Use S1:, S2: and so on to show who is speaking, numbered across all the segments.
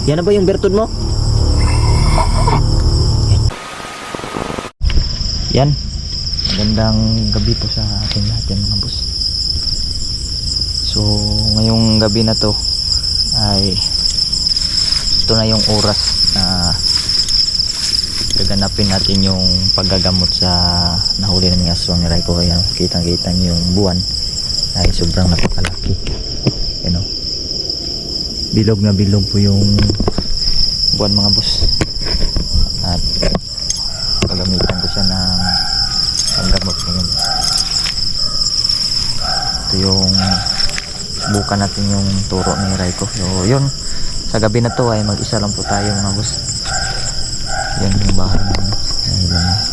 S1: Yan na ba yung bertud mo? Yan. Magandang gabi po sa ating lahat yan mga boss. So ngayong gabi na to ay ito na yung oras na gaganapin natin yung paggagamot sa nahuli ng aswang ni Raiko. Kaya kitang kita nyo yung buwan ay sobrang napakalaki, you know. Bilog na bilog po yung buwan mga boss, at gagamitan ko siya ng panggamot ngayon. Ito yung subukan natin yung turo ni Raiko. So yun, sa gabi na to ay mag-isa lang po tayo mga boss. Yan yung bahay namin.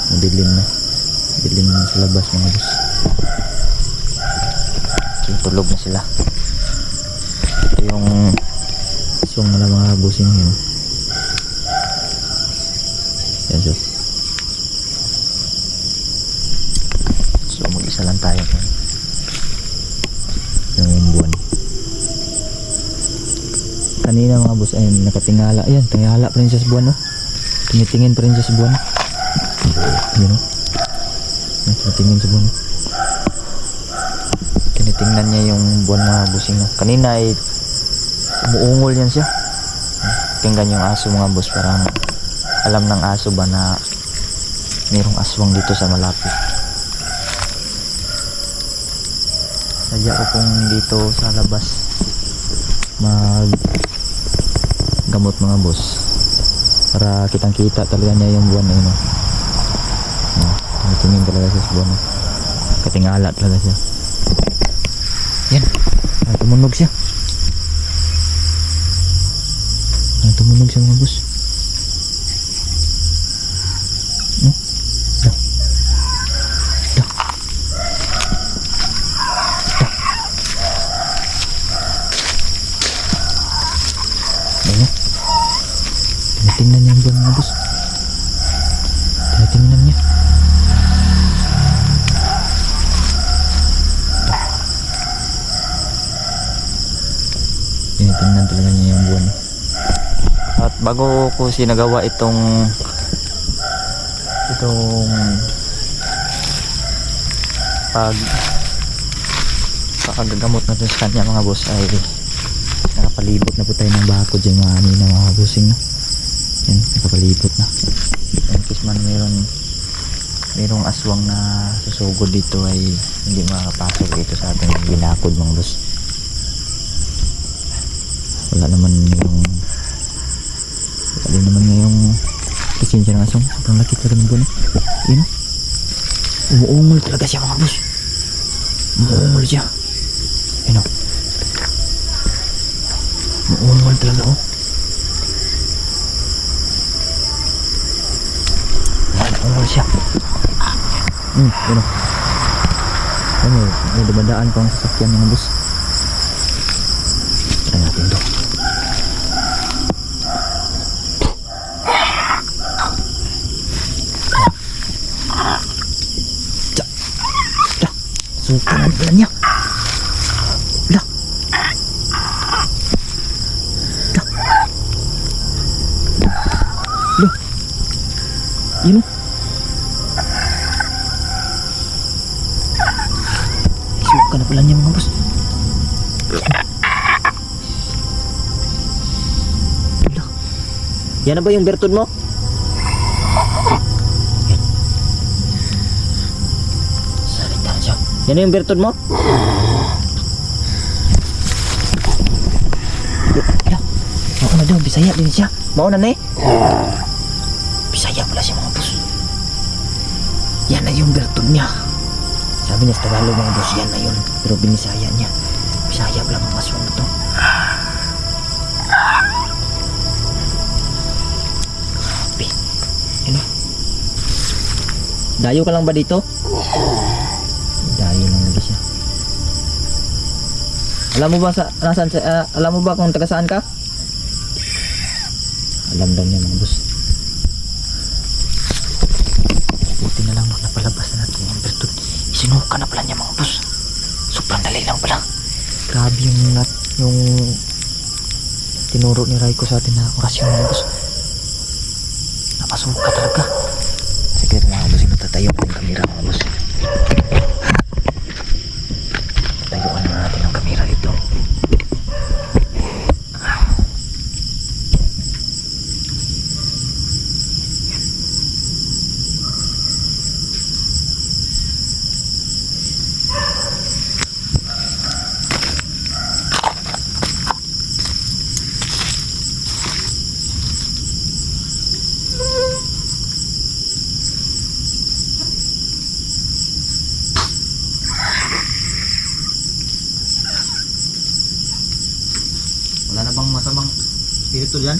S1: Madilim na. Madilim na sa labas mga boss. Okay, tulog na sila. Ito yung aswang na mga busing yun. Yan so. So mag-isa lang tayo. Yung buwan. Kanina mga boss ay nakatingala. Ayan, tingala pa rin siya sa buwan, no? Tinitingin pa rin siya sa buwan. Ayan, no? Tinitingin sa buwan. Tinitingnan niya yung buwan mga busing, no? Kanina ay umuungol yan siya. Tingnan yung aso mga boss. Parang alam ng aso ba na mayroong aswang dito sa malapit. Sadya ko pong dito sa labas mag gamot mga boss para kitang kita talaga niya yung buwan na yun. Tingin talaga siya sa buwan. Katingala talaga siya. Yan, tumunog siya. Tumunog siya mga boss. Tingnan niya yung buwan mga boss. Tingnan niya. Tingnan talaga niya yung buwan. At bago ko sinagawa itong paggagamot natin sa kanya mga boss ay nakapalibot na po tayo ng bakod dyan mga anina mga bossing na. Yan, nakapalibot na. Yan, kasi man mayroong aswang na susugod dito ay hindi makakapasok dito sa ating binakod mga boss. Wala naman ngayong pasensya ng aswang. Sobrang laki talaga ng buwan. Yan, umuungol talaga siya mga boss. Umuungol siya. Yan o, umuungol talaga o. Umuungol siya. Yan o. May dumadaan pang sasakyan mga boss. Try natin ito. Sukaran pala niya. Lah. Lah. Loh. Yun o. Suka na pala niya mga boss. Lah. Yan na ba yung bertud mo? Yan na yung bertud mo? Mau na daw, Bisaya din siya. Mau na na eh. Bisaya pala siya mga boss. Yan na yung bertud niya. Sabi niya sa Tagalog mga boss, yan na yun. Pero binisaya niya. Bisaya pala mga aswang na to. Grabe. Ano? Dayo ka lang ba dito? Dayo lang lagi siya. Alam mo ba alam mo ba kung taga saan ka? Alam daw niya mga boss. Buti na lang napalabas na natin yung bertud. Isinuka na pala niya mga boss. Sobrang dali lang pala. Grabe yung tinuro ni Raiko sa atin na orasyon mga boss. Napasuka talaga. Sige mga boss, matatayo pa yung kamera mga boss. Tayuan na natin ang kamera dito. Wala na bang masamang spirito dyan?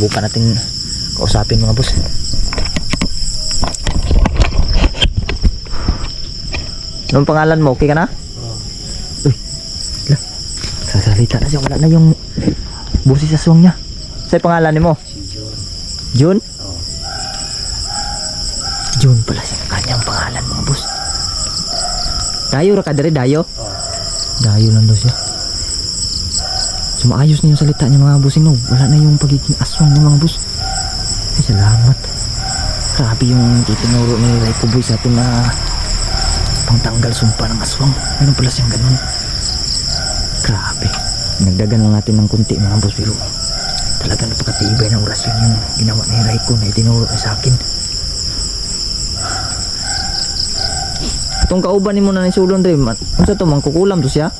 S1: Subukan natin kausapin mga boss. Anong pangalan mo? Okay ka na? Uy, sasalita na siya. Wala na yung busi sa suwang niya. Sa'yo pangalan mo? June? June pala siya kanyang pangalan mga boss. Dayo ra ka dere, Dayo? Dayo lang daw siya. So maayos na yung salita niya mga boss, no? Wala na yung pagiging aswang niya mga boss. Ay, salamat. Grabe yung titinuro ni Raiko Boy sa atin na pangtanggal sumpa ng aswang. Meron pala siyang ganun. Grabe. Nagdagan lang natin ng kunti mga boss, pero talaga napakatibay na orasyon yung ginawa ni Raiko na itinuro sa akin. Itong kauban ni mo na ni Sulon Dre, unsa to, mangkukulam to siya?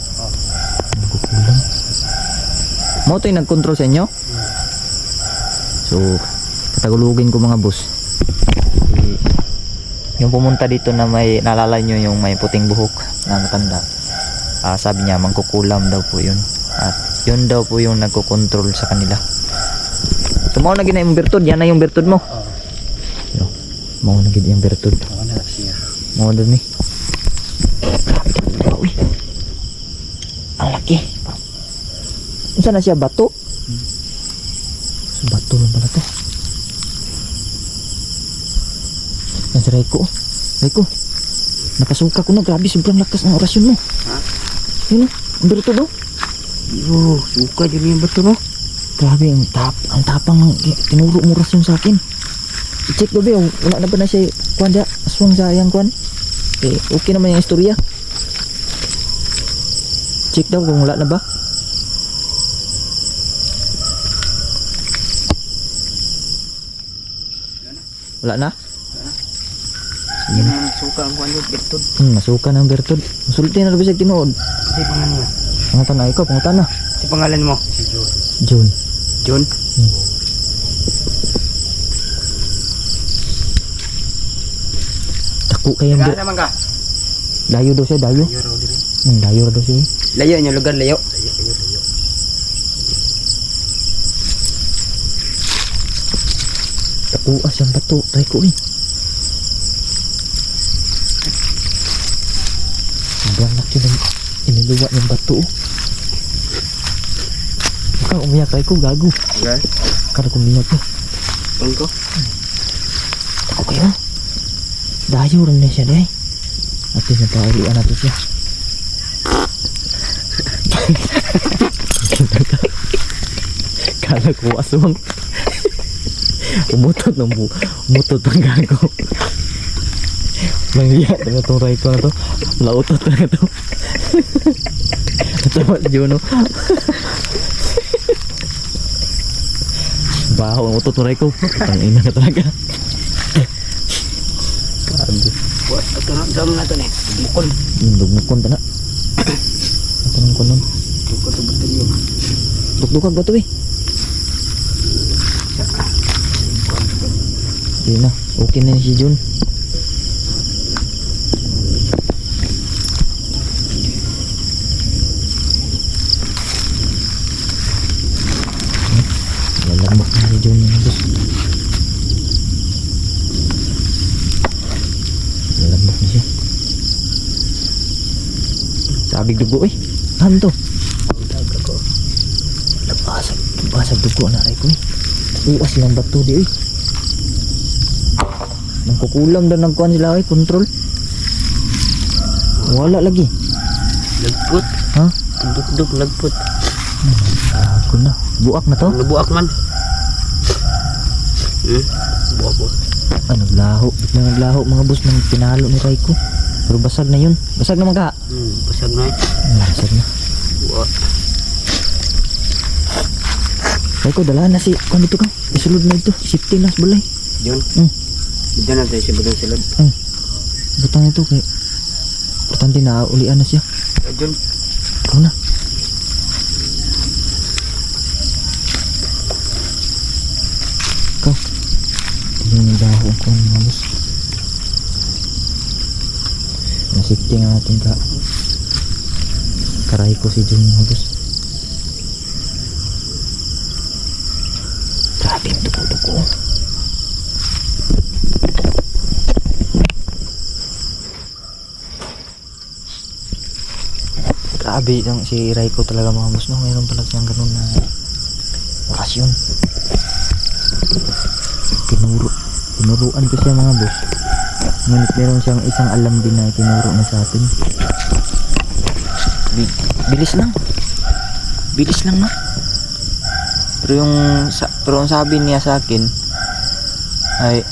S1: Mangkukulam? Mo to yung nag-control sa inyo? So, katagulugin ko mga boss. Yung pumunta dito na may, naalala nyo yung may puting buhok na matanda. Sabi niya, mangkukulam daw po yun. At yun daw po yung nagko-control sa kanila. So, mau na gina yung bertud. Yan na yung bertud mo. Mau na gina yung bertud. Mau na ni. Uy. Ang laki. Saan na siya? Bato? So, bato lang pala to. Yan si Raiko. Raiko, nakasuka ko na. Grabe, sobrang lakas ng orasyon mo. Ha? Yun o, ang bertud o. Suka dyan yung bato no. Grabe, ang tapang ng tinuro mo orasyon sa akin. I-check ba ba, wala na ba na siya kuwan dyan, aswang sa ayang kuwan. Okay naman yung istorya. Check daw kung wala na ba. Wala na? Sige na.
S2: Suka ang kuwan yung bertud.
S1: Nasuka ng bertud. Masulti na rin siya tinuod.
S2: Si pangalan mo?
S1: Pangutan na ikaw, pangutan na.
S2: Si pangalan mo? Si
S1: June.
S2: June?
S1: Tako kayang
S2: Taga naman ka?
S1: Dayo daw siya, dayo.
S2: Layo raw diri.
S1: Dayo daw siya.
S2: Layo niyo lugar, layo.
S1: Takuas yung bato, Raiko eh. Sobrang laki ng iniluwa yung bato. Huwag kang umiyak, Raiko, gago.
S2: Okay.
S1: Kala kong umiyak eh.
S2: Ang ko?
S1: Tako kayo. Dayo rin na siya dahil. At least napaulian natin siya. Kala ko aswang. Umutot ng gago. Manghiya na itong Raiko na to. Lautot na ito. Tama si Juno. Baho ang utot ng Raiko. Ang ina na talaga. Gago.
S2: Buat ito na ito na. Bukol.
S1: Dugmukon ta na. Ito nang kunon.
S2: Bukol sa bateryo.
S1: Dugdugan ba ito eh? Hindi na. Okay na si Jun. Grabe dugo eh. Ano to?
S2: Daga ko.
S1: Nabasag dugo na ray ko eh. Uwas lang bato di eh. Nang kukulam daw nagkuhan sila eh, control. Wala lagi.
S2: Nagput.
S1: Ha?
S2: Duk-duk nagput.
S1: Ako na. Buak na to?
S2: Nabuak man. Buak po.
S1: Ay, naglaho. Biglang naglaho mga boss nang pinalo ni Raiko. Pero basag na yun. Basag na mga.
S2: Basag na eh.
S1: Basag na.
S2: Buak.
S1: Raiko, dala na si... Kung dito ka? Isulod na ito. Safety na sa balay.
S2: Diyan. Diyan natin si Budong Silod.
S1: Butang ito kay... Importante na ulian na siya.
S2: Diyan.
S1: Ikaw na. Ikaw. Tingnan yung daho ko mga boss. Nasafety nga natin ka. Karay ko si Jun mga boss. Grabe yung dugo-dugo. Grabe yung si Raiko talaga mga boss, no? Mayroon pala siyang ganun na orasyon. Tinuruan ko siya mga boss. Ngunit meron siyang isang alam din na tinuro na sa atin. Bilis lang. Bilis lang, no? Pero ang sabi niya sa akin ay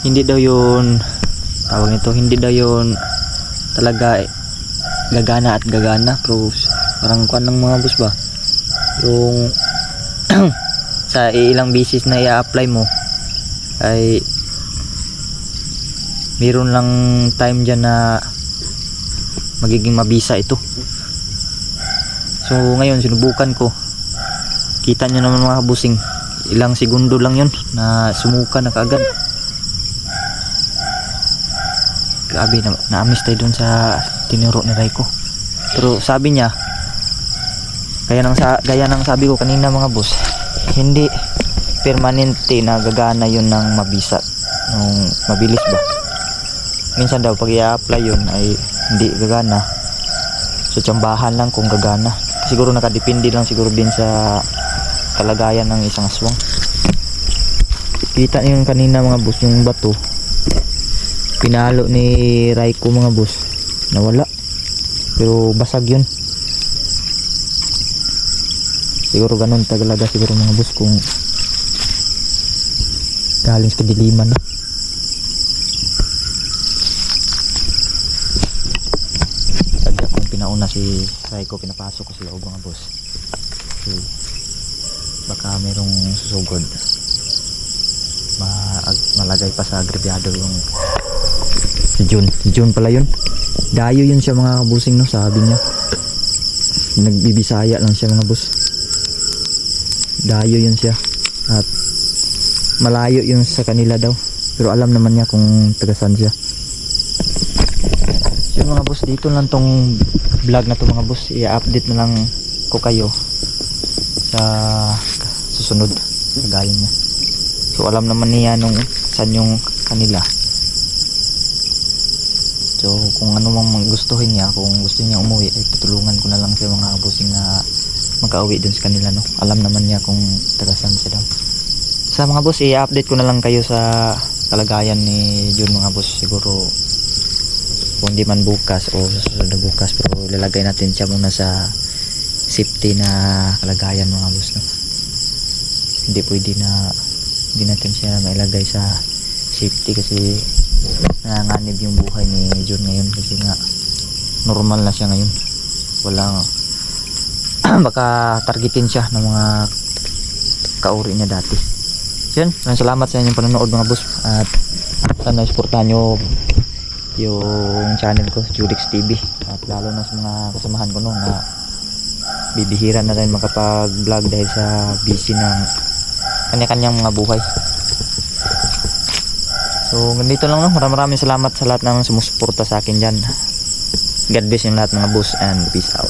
S1: hindi daw yun tawag nito, hindi daw yun talaga gagana at gagana. Pero parang kuan ng mga boss ba yung sa ilang bisis na i-apply mo ay meron lang time dyan na magiging mabisa ito. So ngayon sinubukan ko, kita nyo naman mga busing, ilang segundo lang yun na sumuka na kaagad. Grabe, na-amiss tayo dun sa tinuro ni Raiko. Pero sabi niya, gaya ng sabi ko kanina mga boss, hindi permanente na gagana yun ng mabisa nung mabilis ba. Minsan daw pag i-apply yun ay hindi gagana. So tsambahan lang kung gagana. Siguro nakadepende lang siguro din sa kalagayan ng isang aswang. Kita niyo yung kanina mga boss, yung bato pinalo ni Raiko mga boss, nawala. Pero basag yun. Siguro ganun talaga siguro mga boss kung galing sa kadiliman, no? Sabi akong pinauna si Raiko, pinapasok ko sila mga boss. So, baka merong susugod, malagay pa sa agrebyado yung si Jun pala yun. Dayo yun siya mga kabusing, no? Sabi niya nagbibisaya lang siya mga boss. Dayo yun siya at malayo yun sa kanila daw, pero alam naman niya kung tagasan siya. So mga boss, dito lang tong vlog na to mga boss. I-update na lang ko kayo sa susunod kagaya niya. So alam naman niya nung saan yung kanila. So kung ano mang gustuhin niya, kung gusto niya umuwi, ay tutulungan ko na lang siya mga kabusing na magka-uwi dun sa kanila, no? Alam naman niya kung tagasan siya daw. Sa mga boss, i-update ko na lang kayo sa kalagayan ni Jun mga boss. Siguro kung di man bukas o susunod na bukas, pero lalagay natin siya muna sa safety na kalagayan mga boss, no? Hindi pwede na hindi natin siya mailagay sa safety kasi nanganib yung buhay ni Jun ngayon, kasi nga normal na siya ngayon. Walang baka targetin siya ng mga kauri niya dati. Yan, salamat sa inyong panonood mga boss, at sana suportahan nyo yung channel ko, Judix TV, at lalo na sa mga kasamahan ko na bibihira na rin makapag vlog dahil sa busy ng kanya-kanyang mga buhay. So ganito lang, no? Maraming salamat sa lahat ng sumusuporta sa akin dyan. God bless yung lahat mga boss, and peace out.